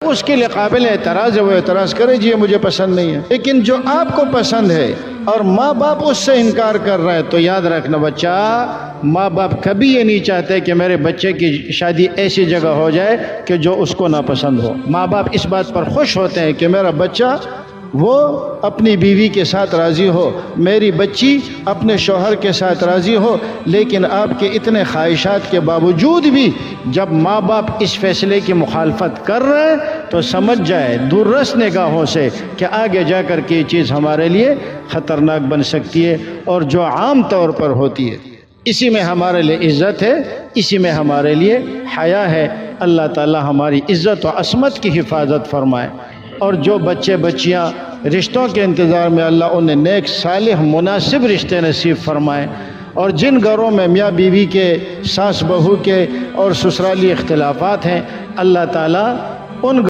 اس کے لیے قابل اعتراض ہے، وہ اعتراض کرے جی یہ مجھے پسند نہیں ہے۔ لیکن جو آپ کو پسند ہے اور ماں باپ اس سے انکار کر رہا ہے تو یاد رکھنا بچہ، ماں باپ کبھی یہ نہیں چاہتے کہ میرے بچے کی شادی ایسی جگہ ہو جائے کہ جو اس کو ناپسند ہو۔ ماں باپ اس بات پر خوش ہوتے ہیں کہ میرا بچہ وہ اپنی بیوی کے ساتھ راضی ہو، میری بچی اپنے شوہر کے ساتھ راضی ہو۔ لیکن آپ کے اتنے خواہشات کے باوجود بھی جب ماں باپ اس فیصلے کی مخالفت کر رہے ہیں تو سمجھ جائے دور رس نگاہوں سے کہ آگے جا کر کے یہ چیز ہمارے لیے خطرناک بن سکتی ہے، اور جو عام طور پر ہوتی ہے۔ اسی میں ہمارے لیے عزت ہے، اسی میں ہمارے لیے حیا ہے۔ اللہ تعالی ہماری عزت و عصمت کی حفاظت فرمائے، اور جو بچے بچیاں رشتوں کے انتظار میں اللہ انہیں نیک صالح مناسب رشتے نصیب فرمائے، اور جن گھروں میں میاں بیوی کے، ساس بہو کے اور سسرالی اختلافات ہیں، اللہ تعالیٰ ان